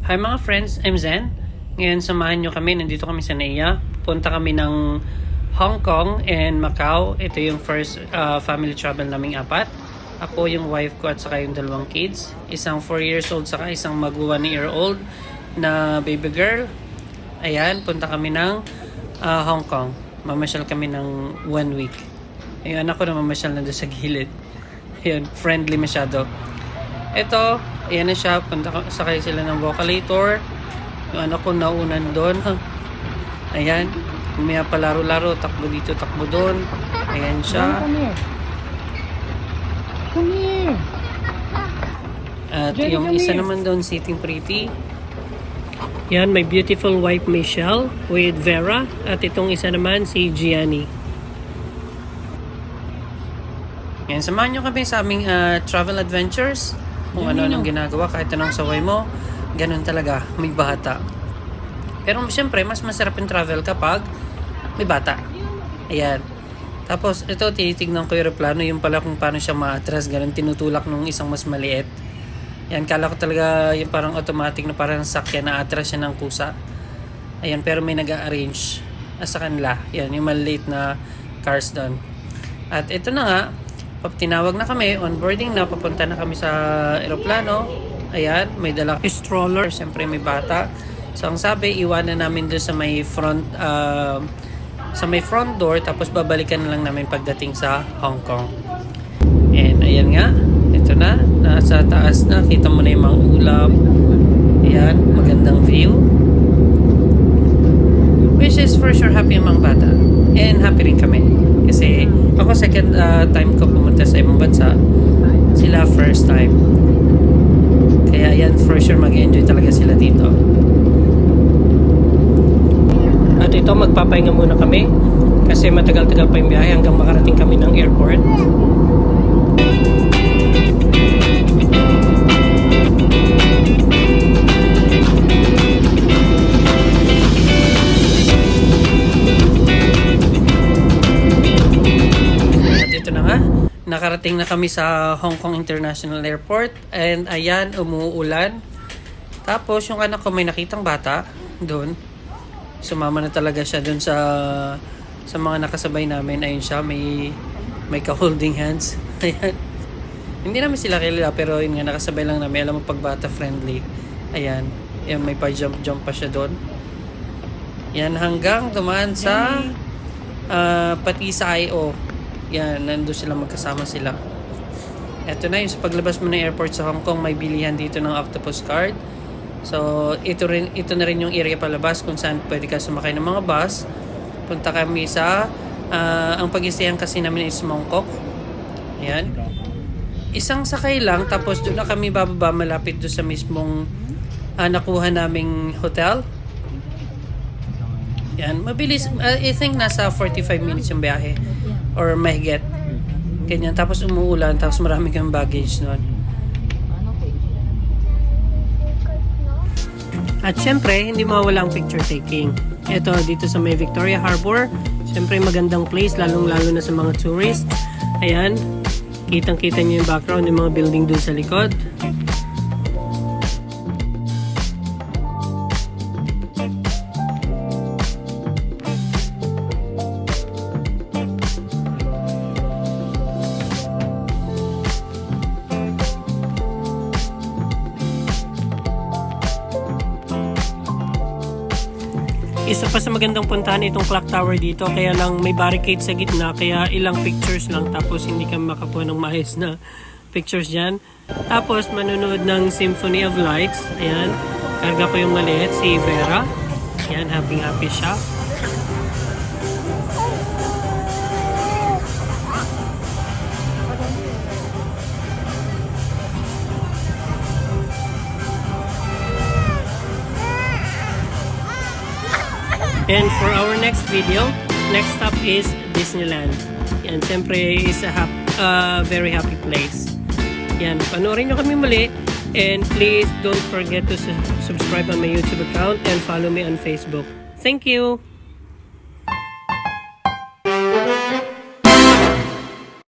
Hi mga friends, I'm Zen. Ngayon samahan nyo kami, nandito kami sa NAIA. Punta kami ng Hong Kong and Macau. Ito yung first family travel naming apat. Ako, yung wife ko at saka yung dalawang kids. Isang 4 years old saka isang mag-1-year-old na baby girl. Ayan, punta kami ng Hong Kong. Mamasyal kami ng 1 week. Ayun, anak ko na mamasyal na doon sa gilid. Ayun, friendly masyado. Ito, ayan na siya. Sakay sila ng Vocalator. Yung anak ko naunan doon. Ayan. Umaya pa laro-laro. Takbo dito, takbo doon. Ayan siya. At yung isa naman doon, sitting pretty. Yan, my beautiful wife Michelle with Vera. At itong isa naman, si Gianni. Yan, samahan nyo kami sa aming travel adventures. Kung ano nang ginagawa, kahit anong saway mo, ganun talaga, may bata. Pero siyempre, mas masarap yung travel kapag may bata. Ayan. Tapos, ito, tinitignan ko yung aeroplano, yung pala kung paano siya ma-atras, ganun, tinutulak nung isang mas maliit. Yan, kala ko talaga yung parang automatic na parang sakyan na atras siya ng kusa. Ayan, pero may nag-a-arrange sa kanila. Yan, yung maliit na cars doon. At ito na nga, tinawag na kami, onboarding na, papunta na kami sa aeroplano. Ayan, may dala stroller, siyempre may bata. So ang sabi, iwanan namin doon sa may front door, tapos babalikan na lang namin pagdating sa Hong Kong. And ayan nga, ito na, nasa taas na, kita mo na yung mga ulap. Ayan, magandang view. Which is for sure happy ang mga bata. And happy rin kami. Kasi ako second time ko pumunta sa ibang bansa. Sila first time. Kaya yan, for sure mag-enjoy talaga sila dito. At ito, magpapahinga muna kami. Kasi matagal-tagal pa yung biyahe hanggang makarating kami ng airport. Nakarating na kami sa Hong Kong International Airport and ayan, umuulan. Tapos yung anak ko may nakitang bata doon. Sumama na talaga siya doon sa mga nakasabay namin. Ayun siya, may ka-holding hands. Ayan. Hindi namin sila kilala pero yun nga, nakasabay lang namin. Alam mo, pag bata friendly. Ayan. Ayan, may pa-jump pa siya doon. Yan, hanggang dumaan sa pati sa I.O. Yan, nandun sila, magkasama sila. Eto na, yung sa paglabas mo ng airport sa Hong Kong, may bilihan dito ng Octopus card. So, ito na rin yung area palabas kung saan pwede ka sumakay ng mga bus. Punta kami sa, ang pag-istayan kasi namin is Mongkok. Ayan. Isang sakay lang, tapos doon na kami bababa, malapit doon sa mismong nakuha naming hotel. Yan, mabilis. I think nasa 45 minutes yung biyahe. Or mahigit. Ganyan. Tapos umuulan. Tapos marami kang baggage nun. At syempre, hindi mawala ang picture taking. Ito, dito sa may Victoria Harbor. Syempre, magandang place. Lalong-lalo na sa mga tourists. Ayan. Kitang-kita nyo yung background. Yung mga building dun sa likod. Isa pa sa magandang puntahan itong clock tower dito, kaya lang may barricade sa gitna, kaya ilang pictures lang, tapos hindi ka makakuha ng maayos na pictures dyan. Tapos manonood ng Symphony of Lights. Ayan, karga ko yung maliit, si Vera. Ayan, happy siya. And for our next video, next stop is Disneyland. Yan, siyempre is a very happy place. Yan, panoorin nyo kami muli. And please don't forget to subscribe on my YouTube account and follow me on Facebook. Thank you!